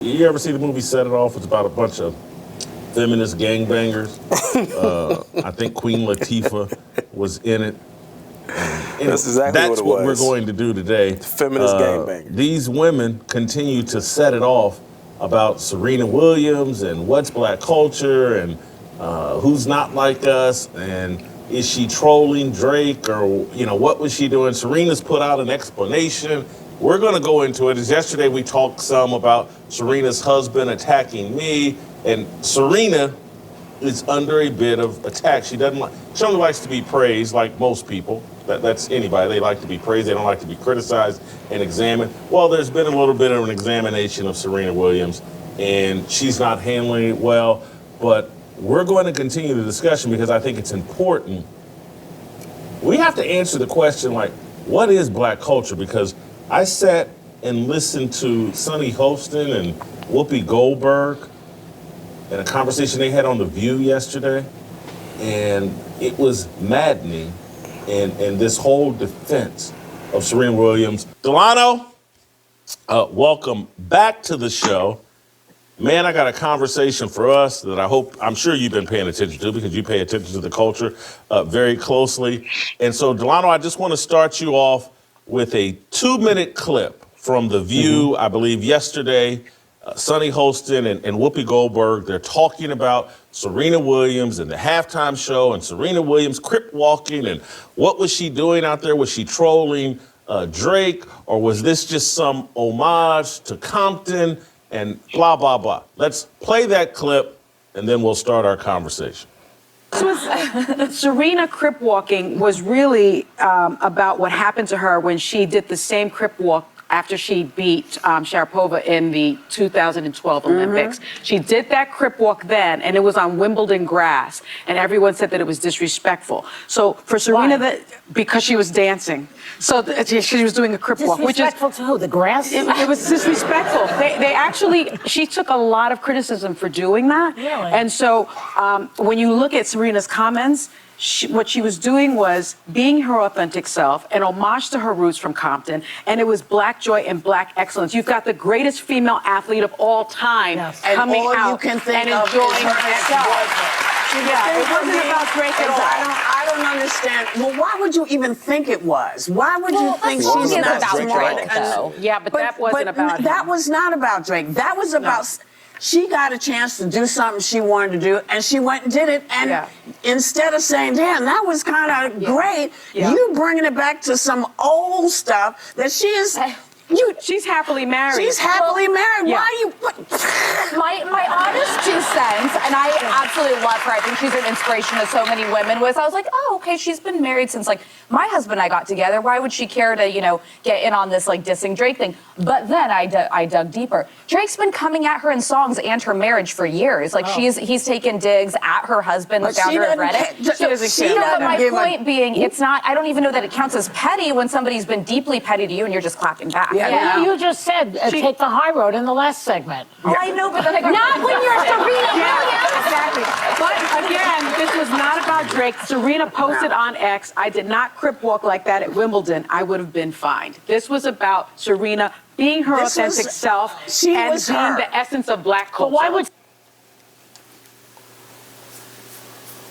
You ever see the movie Set It Off? It's about a bunch of feminist gangbangers. I think Queen Latifah was in it. That's exactly That's what what we're going to do today. Feminist gangbangers. These women continue to set it off about Serena Williams and what's black culture and who's not like us and is she trolling Drake or what was she doing? Serena's put out an explanation. We're going to go into it. As yesterday we talked some about Serena's husband attacking me, and Serena is under a bit of attack. She only likes to be praised like most people. That's anybody. They like to be praised. They don't like to be criticized and examined. Well, there's been a little bit of an examination of Serena Williams, and she's not handling it well. But we're going to continue the discussion because I think it's important. We have to answer the question, like, what is black culture? Because I sat and listened to Sonny Hostin and Whoopi Goldberg in a conversation they had on The View yesterday, and it was maddening. And this whole defense of Serena Williams. Delano, welcome back to the show. Man, I got a conversation for us that I'm sure you've been paying attention to because you pay attention to the culture very closely. And so, Delano, I just want to start you off with a 2-minute clip from The View, I believe yesterday. Sonny Hostin and Whoopi Goldberg, they're talking about Serena Williams and the halftime show and Serena Williams crip walking and what was she doing out there? Was she trolling Drake, or was this just some homage to Compton and blah, blah, blah? Let's play that clip and then we'll start our conversation. Serena crip walking was really about what happened to her when she did the same crip walk after she beat Sharapova in the 2012 Olympics. She did that crip walk then, and it was on Wimbledon grass, and everyone said that it was disrespectful. So for Serena, because she was dancing. So she was doing a crip walk. Disrespectful to who? The grass? It was disrespectful. She took a lot of criticism for doing that. Really? And so when you look at Serena's comments, what she was doing was being her authentic self, an homage to her roots from Compton, and it was black joy and black excellence. You've got the greatest female athlete of all time coming out and enjoying herself. Yeah, it wasn't about Drake at all. I don't understand. Well, why would you even think it was? Why would you think she's not about smart? Drake, though. Yeah, but that wasn't about him. That was not about Drake. That was about... She got a chance to do something she wanted to do, and she went and did it. And instead of saying, damn, that was kind of great, you bringing it back to some old stuff that she is... She's happily married. She's happily married. Yeah. Why are you... My honest 2 cents, and I absolutely love her. I think she's an inspiration to so many women. I was like, oh, okay, she's been married since like my husband and I got together. Why would she care to, get in on this like dissing Drake thing? But then I dug deeper. Drake's been coming at her in songs and her marriage for years. Like he's taken digs at her husband, the founder of Reddit. But my point being, it's not. I don't even know that it counts as petty when somebody's been deeply petty to you and you're just clapping back. Yeah. You just said take the high road in the last segment. Oh, I know, but then I got Not when you're Serena Williams. Exactly. But again, this was not about Drake. Serena posted on X, I did not crip walk like that at Wimbledon. I would have been fined. This was about Serena being her authentic self and being the essence of black culture. But why would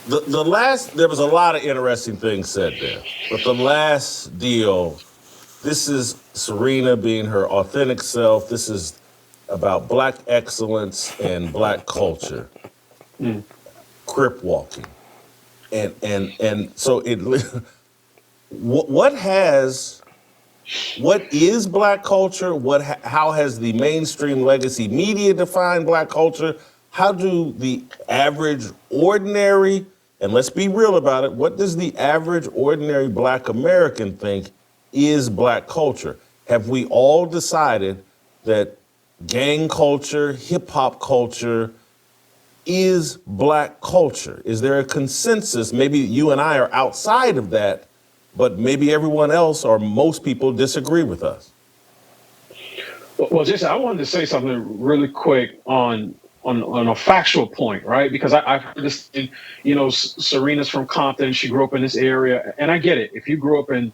There was a lot of interesting things said there, but the last deal, this is Serena being her authentic self. This is about black excellence and black culture. Crip walking. And so what is black culture? How has the mainstream legacy media defined black culture? How do the average ordinary, and let's be real about it, what does the average ordinary black American think is black culture? Have we all decided that gang culture, hip hop culture is black culture? Is there a consensus? Maybe you and I are outside of that, but maybe everyone else or most people disagree with us. Well, Jason, I wanted to say something really quick on a factual point, right? Because I've heard this thing, Serena's from Compton. She grew up in this area, and I get it. If you grew up in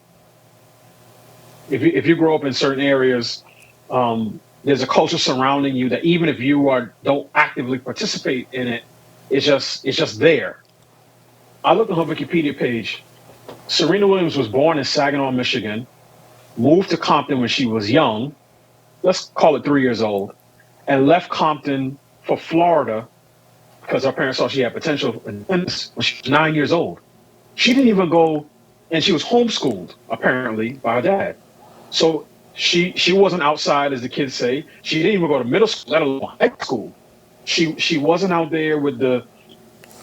certain areas, there's a culture surrounding you that even if you don't actively participate in it, it's just there. I looked on her Wikipedia page. Serena Williams was born in Saginaw, Michigan, moved to Compton when she was young, let's call it 3 years old, and left Compton for Florida because her parents saw she had potential in tennis when she was 9 years old. She didn't even go, and she was homeschooled apparently by her dad. So she wasn't outside, as the kids say. She didn't even go to middle school, let alone high school. She wasn't out there with the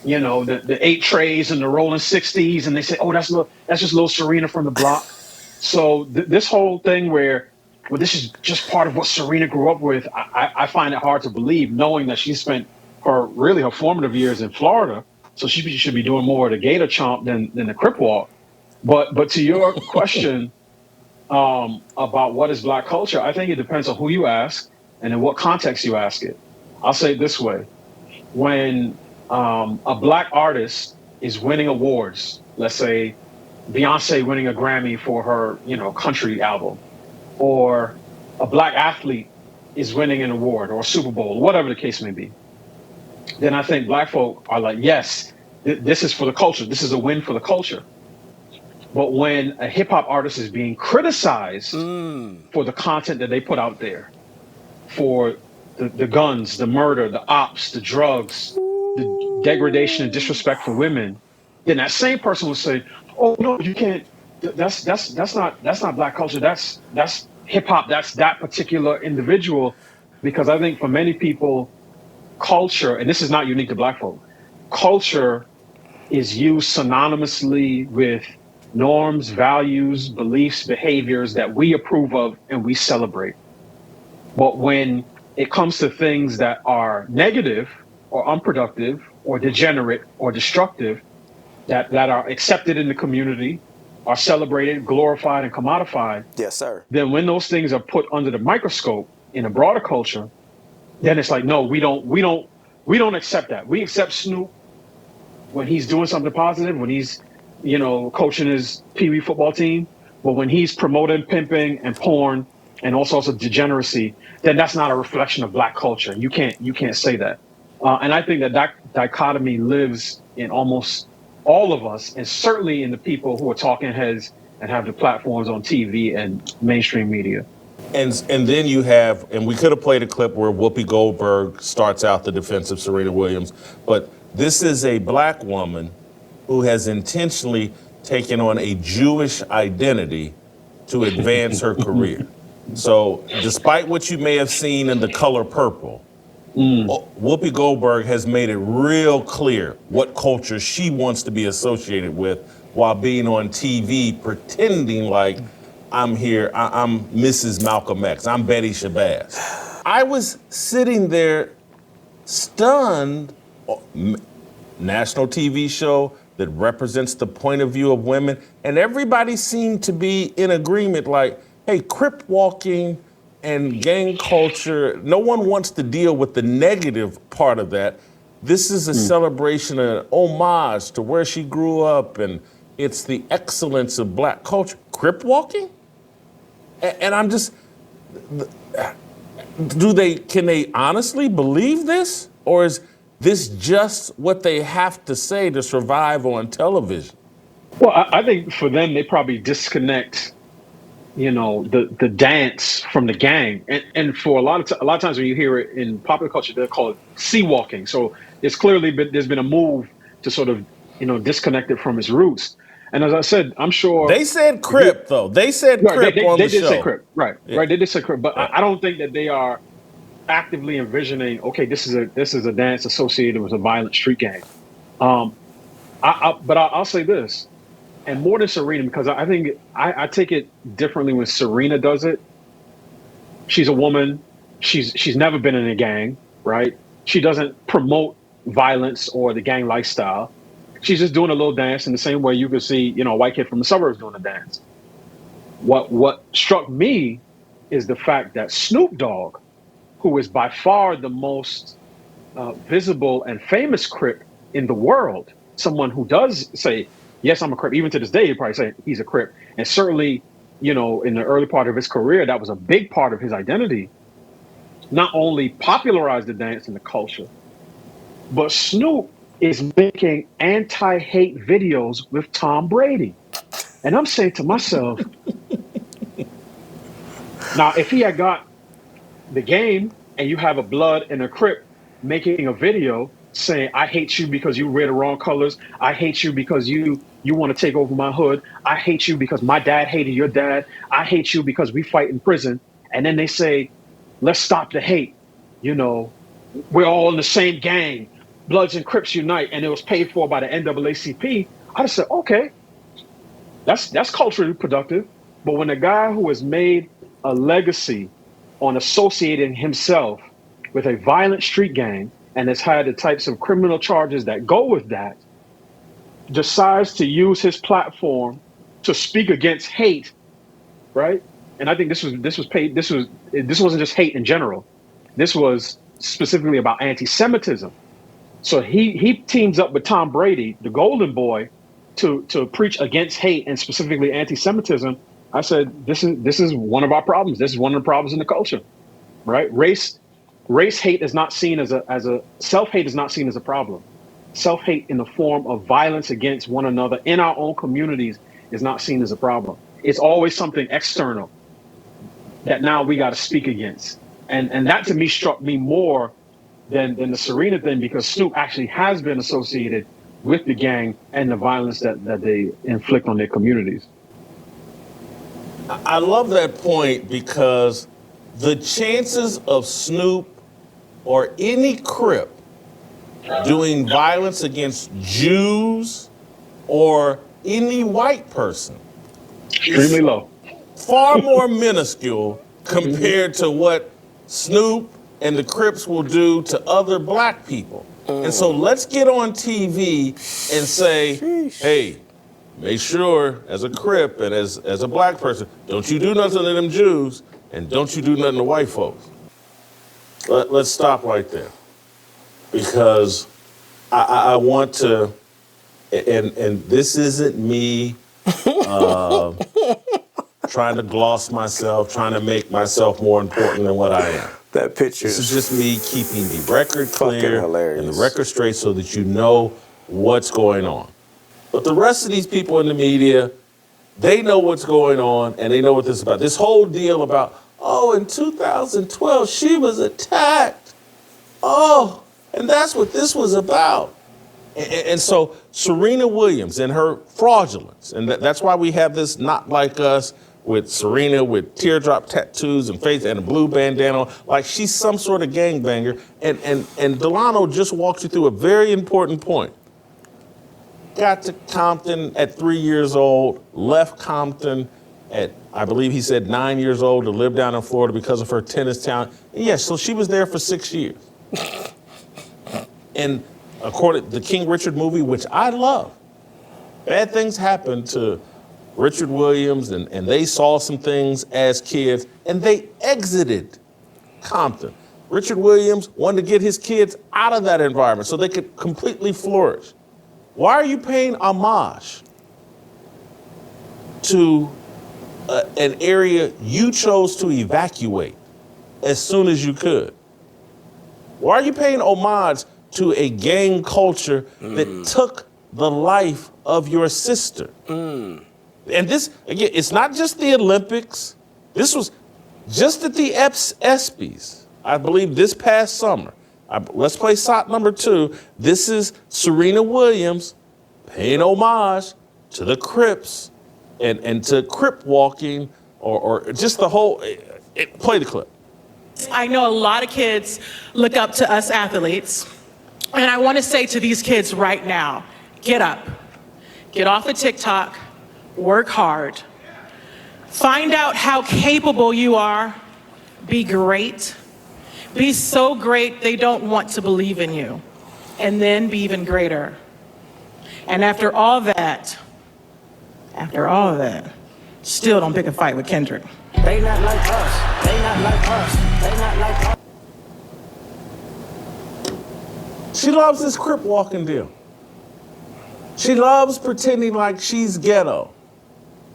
8 trays and the rolling 60s, and they say, oh, that's just little Serena from the block. So this whole thing where, well, this is just part of what Serena grew up with, I find it hard to believe, knowing that she spent her formative years in Florida. So she should be doing more of the Gator Chomp than the Crip Walk. But to your question about what is Black culture, I think it depends on who you ask and in what context you ask it. I'll say it this way: when a Black artist is winning awards, let's say Beyonce winning a Grammy for her, country album, or a Black athlete is winning an award or a Super Bowl, whatever the case may be, then I think Black folk are like, yes, this is for the culture. This is a win for the culture. But when a hip hop artist is being criticized for the content that they put out there, for the guns, the murder, the ops, the drugs, the degradation and disrespect for women, then that same person will say, "Oh no, you can't. That's not Black culture. That's hip hop. That's that particular individual." Because I think for many people, culture, and this is not unique to Black folk, culture is used synonymously with norms, values, beliefs, behaviors that we approve of and we celebrate. But when it comes to things that are negative or unproductive or degenerate or destructive, that are accepted in the community, are celebrated, glorified, and commodified, yes, sir, then when those things are put under the microscope in a broader culture, then it's like, no, we don't accept that. We accept Snoop when he's doing something positive, when he's, coaching his Pee Wee football team. But when he's promoting pimping and porn and all sorts of degeneracy, then that's not a reflection of Black culture. You can't say that. And I think that dichotomy lives in almost all of us, and certainly in the people who are talking heads and have the platforms on TV and mainstream media. And then you have, and we could have played a clip where Whoopi Goldberg starts out the defense of Serena Williams, but this is a Black woman who has intentionally taken on a Jewish identity to advance her career. So despite what you may have seen in The Color Purple, Whoopi Goldberg has made it real clear what culture she wants to be associated with while being on TV pretending like I'm here, I'm Mrs. Malcolm X, I'm Betty Shabazz. I was sitting there stunned. National TV show that represents the point of view of women, and everybody seemed to be in agreement like, hey, Crip walking and gang culture, no one wants to deal with the negative part of that. This is a celebration, an homage to where she grew up, and it's the excellence of Black culture. Crip walking? And I'm just, can they honestly believe this? Or is this just what they have to say to survive on television? Well, I think for them, they probably disconnect, the dance from the gang. And for a lot of times when you hear it in popular culture, they'll call it sea walking. So there's been a move to sort of, disconnect it from its roots. And as I said, I'm sure they said Crip though. They said Crip on the show. They did say Crip, right? Yeah. Right. They did say Crip, but I don't think that they are actively envisioning, okay, this is a dance associated with a violent street gang. I'll say this, and more than Serena, because I think I take it differently when Serena does it. She's a woman. She's never been in a gang, right? She doesn't promote violence or the gang lifestyle. She's just doing a little dance in the same way you could see, a white kid from the suburbs doing a dance. What struck me is the fact that Snoop Dogg, who is by far the most visible and famous Crip in the world, someone who does say, yes, I'm a Crip. Even to this day, he'd probably say he's a Crip. And certainly, in the early part of his career, that was a big part of his identity. not only popularized the dance and the culture, but Snoop is making anti-hate videos with Tom Brady. And I'm saying to myself, now, if he had got the game and you have a Blood and a Crip making a video saying, I hate you because you wear the wrong colors. I hate you because you want to take over my hood. I hate you because my dad hated your dad. I hate you because we fight in prison. And then they say, let's stop the hate. You know, we're all in the same gang. Bloods and Crips unite. And it was paid for by the NAACP. I just said, okay, that's culturally productive. But when a guy who has made a legacy on associating himself with a violent street gang and has had the types of criminal charges that go with that, decides to use his platform to speak against hate, right? And I think this wasn't just hate in general. This was specifically about anti-Semitism. So he teams up with Tom Brady, the golden boy, to preach against hate and specifically anti-Semitism. I said, this is one of our problems. This is one of the problems in the culture, right? Race hate is not seen as a self-hate is not seen as a problem. Self-hate in the form of violence against one another in our own communities is not seen as a problem. It's always something external that now we got to speak against. And that to me struck me more than the Serena thing, because Snoop actually has been associated with the gang and the violence that they inflict on their communities. I love that point, because the chances of Snoop or any Crip doing violence against Jews or any white person extremely low, far more minuscule compared to what Snoop and the Crips will do to other black people. And so let's get on TV and say, hey, make sure as a Crip and as a black person, don't you do nothing to them Jews, and don't you do nothing to white folks. Let's stop right there, because I want to, and this isn't me trying to gloss myself, trying to make myself more important than what I am. That picture. This is just me keeping the record clear and the record straight so that you know what's going on. But the rest of these people in the media, they know what's going on and they know what this is about. This whole deal about, oh, in 2012, she was attacked. Oh, and that's what this was about. And so Serena Williams and her fraudulence, and that's why we have this Not Like Us with Serena with teardrop tattoos and face and a blue bandana, like she's some sort of gangbanger. And Delano just walked you through a very important point. Got to Compton at 3 years old, left Compton at, I believe he said 9 years old, to live down in Florida because of her tennis talent. And yes, so she was there for 6 years. And according to the King Richard movie, which I love, bad things happened to Richard Williams, and they saw some things as kids, and they exited Compton. Richard Williams wanted to get his kids out of that environment so they could completely flourish. Why are you paying homage to an area you chose to evacuate as soon as you could? Why are you paying homage to a gang culture that took the life of your sister? And this, again, it's not just the Olympics. This was just at the ESPYs, I believe, this past summer. Let's play shot number 2. This is Serena Williams paying homage to the Crips and to Crip walking or just the whole, play the clip. I know a lot of kids look up to us athletes, and I want to say to these kids right now, get up, get off of TikTok, work hard, find out how capable you are, be great, be so great they don't want to believe in you, and then be even greater. And after all that, still don't pick a fight with Kendrick. They not like us, they not like us, they not like us. She loves this Crip walking deal. She loves pretending like she's ghetto.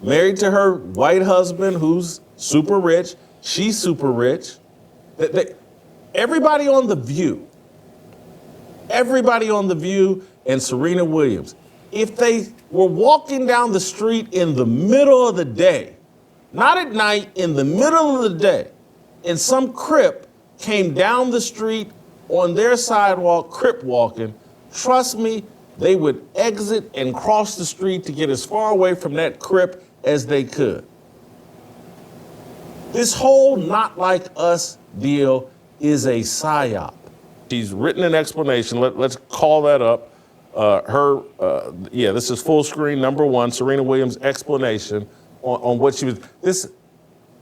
Married to her white husband who's super rich. She's super rich. everybody on The View and Serena Williams, if they were walking down the street in the middle of the day, not at night, in the middle of the day, and some Crip came down the street on their sidewalk, Crip walking, trust me, they would exit and cross the street to get as far away from that Crip as they could. This whole not like us deal is a psyop. She's written an explanation. Let's call that up. This is full screen number 1, Serena Williams' explanation on what she was.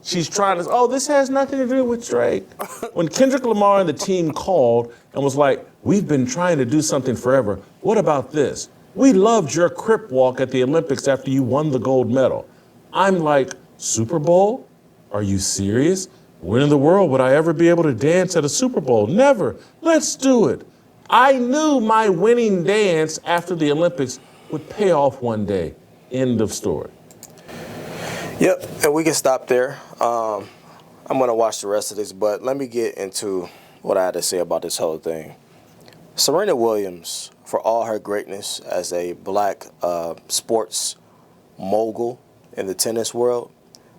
She's trying to, this has nothing to do with Drake. When Kendrick Lamar and the team called and was like, we've been trying to do something forever. What about this? We loved your Crip walk at the Olympics after you won the gold medal. I'm like, Super Bowl? Are you serious? When in the world would I ever be able to dance at a Super Bowl? Never. Let's do it. I knew my winning dance after the Olympics would pay off one day. End of story. Yep, and we can stop there. I'm going to watch the rest of this, but let me get into what I had to say about this whole thing. Serena Williams, for all her greatness as a black sports mogul in the tennis world,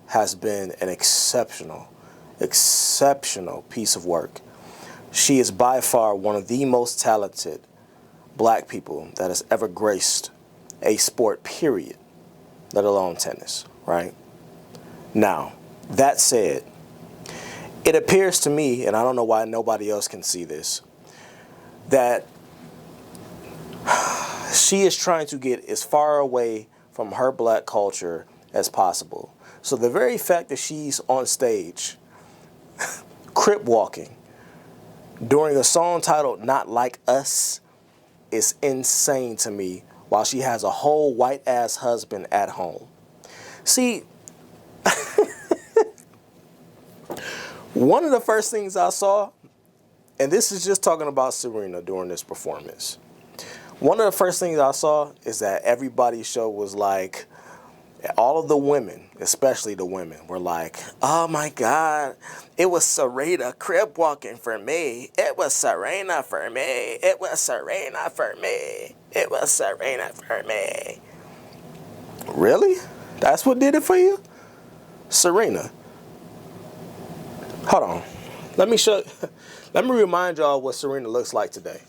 has been an exceptional piece of work. She is by far one of the most talented black people that has ever graced a sport, period, let alone tennis, right? Now, that said, it appears to me, and I don't know why nobody else can see this, that she is trying to get as far away from her black culture as possible. So the very fact that she's on stage, Crip walking, during a song titled Not Like Us is insane to me, while she has a whole white-ass husband at home. See, one of the first things I saw, and this is just talking about Serena during this performance, one of the first things I saw is that everybody's show was like, all of the women, especially the women, were like, oh my God, it was Serena Crip walking for me. It was Serena for me. It was Serena for me. It was Serena for me. Really? That's what did it for you? Serena. Hold on. Let me remind y'all what Serena looks like today.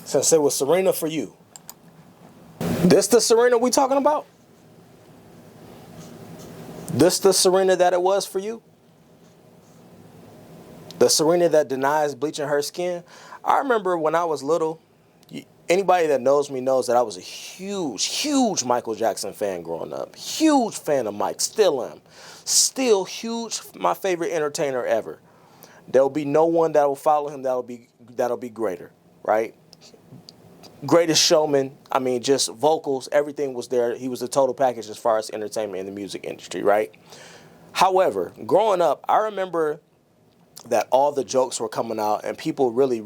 Since it was Serena for you. This the Serena we talking about? This the Serena that it was for you? The Serena that denies bleaching her skin? I remember when I was little, anybody that knows me knows that I was a huge Michael Jackson fan growing up. Huge fan of Mike, still am. Still huge, my favorite entertainer ever. There'll be no one that will follow him that'll be greater, right? Greatest showman, I mean, just vocals, everything was there. He was a total package as far as entertainment in the music industry, right? However, growing up, I remember that all the jokes were coming out and people really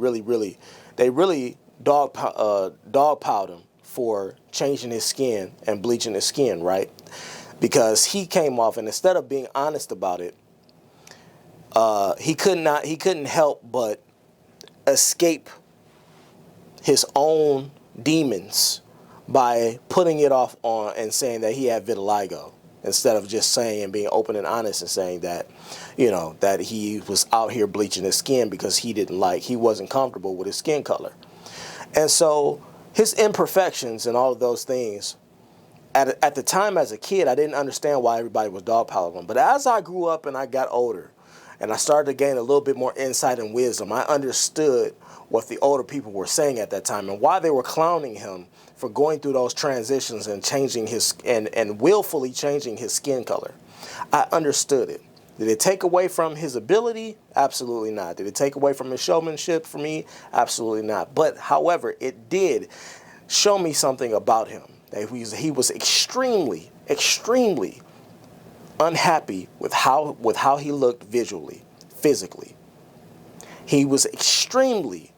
dogpiled him for changing his skin and bleaching his skin, right? Because he came off, and instead of being honest about it, he couldn't help but escape his own demons by putting it off on and saying that he had vitiligo, instead of just saying and being open and honest and saying that, you know, that he was out here bleaching his skin because he wasn't comfortable with his skin color. And so his imperfections and all of those things, at the time as a kid, I didn't understand why everybody was dogpiling him. But as I grew up and I got older and I started to gain a little bit more insight and wisdom, I understood what the older people were saying at that time and why they were clowning him for going through those transitions and changing and willfully changing his skin color. I understood it. Did it take away from his ability? Absolutely not. Did it take away from his showmanship for me? Absolutely not. But however, it did show me something about him. That he was extremely unhappy with how he looked visually, physically. He was extremely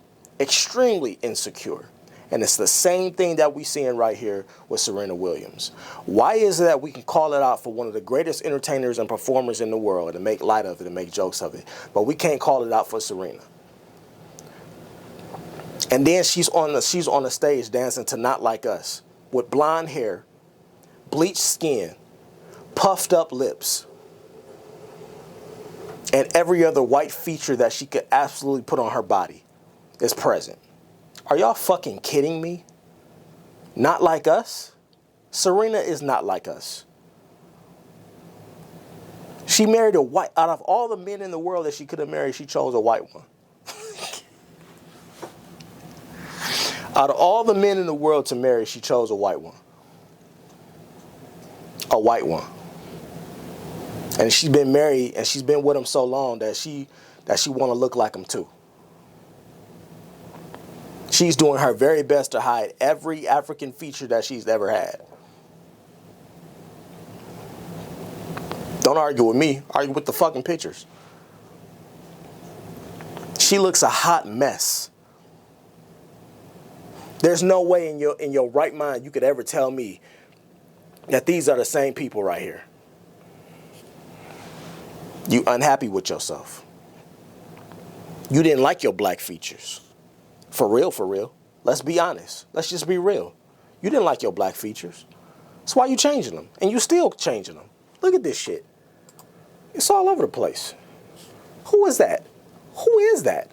insecure. And it's the same thing that we're seeing right here with Serena Williams. Why is it that we can call it out for one of the greatest entertainers and performers in the world and make light of it and make jokes of it, but we can't call it out for Serena? And then she's on the stage dancing to Not Like Us with blonde hair, bleached skin, puffed up lips, and every other white feature that she could absolutely put on her body is present. Are y'all fucking kidding me? Not Like Us? Serena is not like us. She married a white, out of all the men in the world that she could have married, she chose a white one. Out of all the men in the world to marry, she chose a white one. A white one. And she's been married and she's been with him so long that she want to look like him too. She's doing her very best to hide every African feature that she's ever had. Don't argue with me. Argue with the fucking pictures. She looks a hot mess. There's no way in your right mind you could ever tell me that these are the same people right here. You unhappy with yourself. You didn't like your black features. For real, for real. Let's be honest. Let's just be real. You didn't like your black features. That's why you changing them. And you still changing them. Look at this shit. It's all over the place. Who is that? Who is that?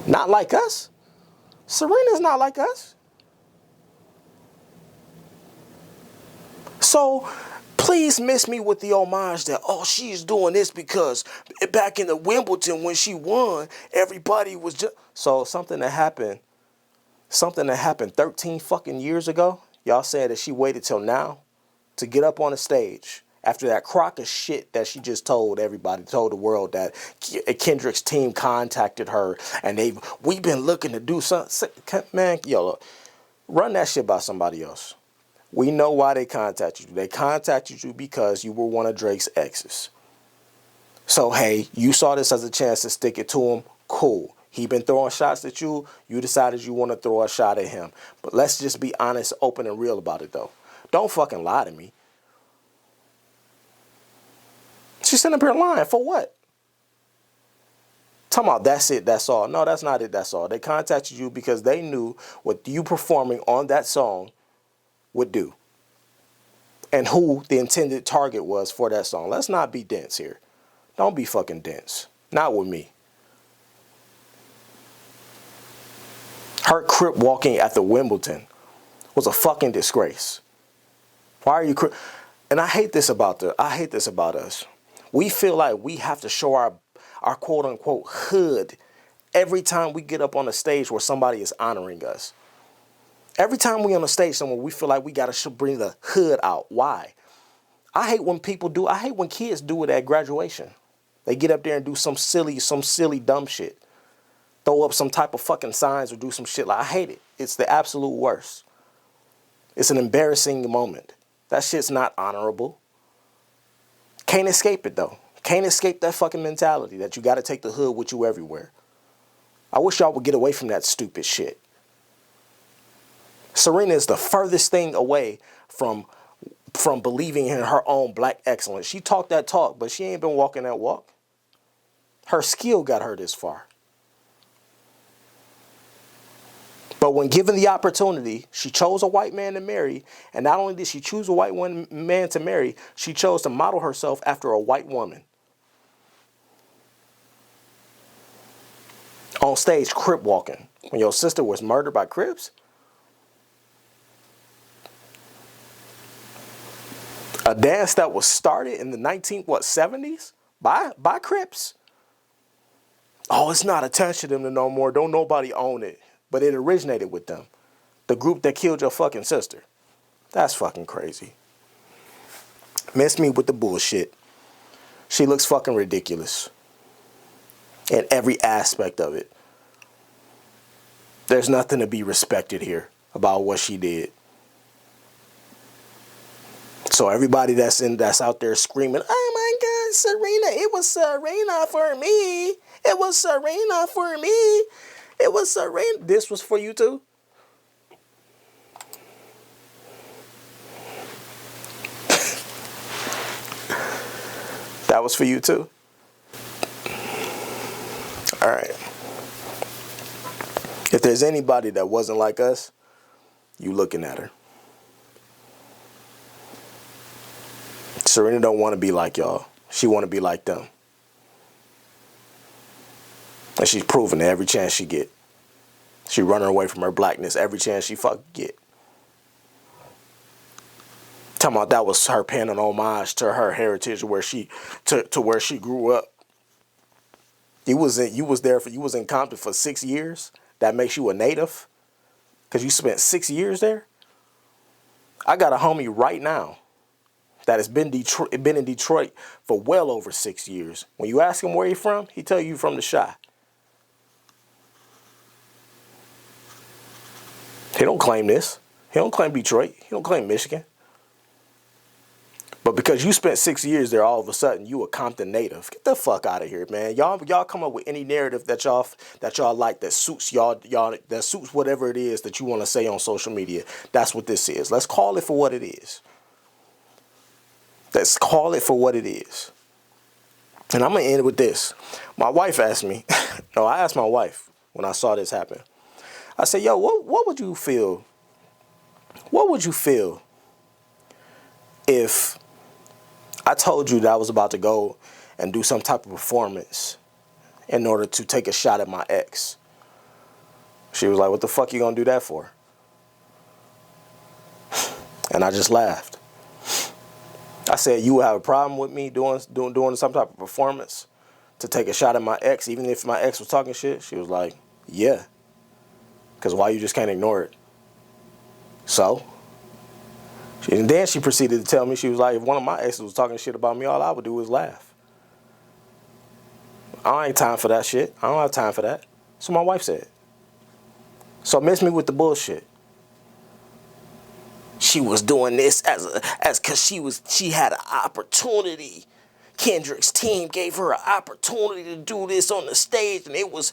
Not like us? Serena's not like us. So please miss me with the homage that, oh, she's doing this because back in the Wimbledon when she won, everybody was just... So something that happened 13 fucking years ago, y'all said that she waited till now to get up on the stage after that crock of shit that she just told everybody, told the world that Kendrick's team contacted her and we've been looking to do something. Man, yo, run that shit by somebody else. We know why they contacted you. They contacted you because you were one of Drake's exes. So, hey, you saw this as a chance to stick it to him. Cool. He been throwing shots at you. You decided you want to throw a shot at him. But let's just be honest, open, and real about it, though. Don't fucking lie to me. She's sitting up here lying. For what? Talking about that's it, that's all. No, that's not it, that's all. They contacted you because they knew what you performing on that song would do. And who the intended target was for that song. Let's not be dense here. Don't be fucking dense. Not with me. Her crip walking at the Wimbledon was a fucking disgrace. Why are you And I hate this about us. We feel like we have to show our quote unquote hood every time we get up on a stage where somebody is honoring us. Every time we on a stage somewhere, we feel like we gotta bring the hood out. Why? I hate when kids do it at graduation. They get up there and do some silly dumb shit. Throw up some type of fucking signs or do some shit. Like, I hate it. It's the absolute worst. It's an embarrassing moment. That shit's not honorable. Can't escape it though. Can't escape that fucking mentality that you gotta take the hood with you everywhere. I wish y'all would get away from that stupid shit. Serena is the furthest thing away from believing in her own black excellence. She talked that talk, but she ain't been walking that walk. Her skill got her this far. But when given the opportunity, she chose a white man to marry. And not only did she choose a white man to marry, she chose to model herself after a white woman. On stage, crip walking. When your sister was murdered by Crips. A dance that was started in the 70s by Crips. Oh, it's not attached to them no more. Don't nobody own it. But it originated with them. The group that killed your fucking sister. That's fucking crazy. Miss me with the bullshit. She looks fucking ridiculous. In every aspect of it. There's nothing to be respected here about what she did. So everybody that's out there screaming, oh my God, Serena, it was Serena for me. It was Serena for me. It was Serena. This was for you too? That was for you too? All right. If there's anybody that wasn't like us, you looking at her. Serena don't want to be like y'all. She want to be like them. And she's proving it every chance she get. She running away from her blackness every chance she fucking get. Talking about that was her paying an homage to her heritage where she to where she grew up. You was in Compton for 6 years. That makes you a native? Because you spent 6 years there? I got a homie right now that has been in Detroit for well over 6 years. When you ask him where he from, he tell you from the Chi. He don't claim this. He don't claim Detroit. He don't claim Michigan. But because you spent 6 years there, all of a sudden you a Compton native. Get the fuck out of here, man. Y'all come up with any narrative that y'all like that suits y'all that suits whatever it is that you want to say on social media. That's what this is. Let's call it for what it is. Let's call it for what it is. And I'm gonna end it with this. My wife asked me. No, I asked my wife when I saw this happen. I said, "Yo, what would you feel? What would you feel if I told you that I was about to go and do some type of performance in order to take a shot at my ex?" She was like, "What the fuck you gonna do that for?" And I just laughed. I said, "You would have a problem with me doing some type of performance to take a shot at my ex, even if my ex was talking shit?" She was like, "Yeah. Because why you just can't ignore it?" So? And then she proceeded to tell me, she was like, if one of my exes was talking shit about me, all I would do was laugh. I ain't time for that shit. I don't have time for that. So my wife said. So miss me with the bullshit. She was doing this as cause she had an opportunity. Kendrick's team gave her an opportunity to do this on the stage, and it was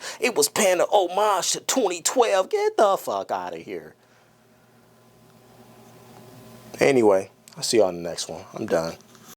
paying an homage to 2012. Get the fuck out of here. Anyway, I'll see y'all in the next one. I'm done.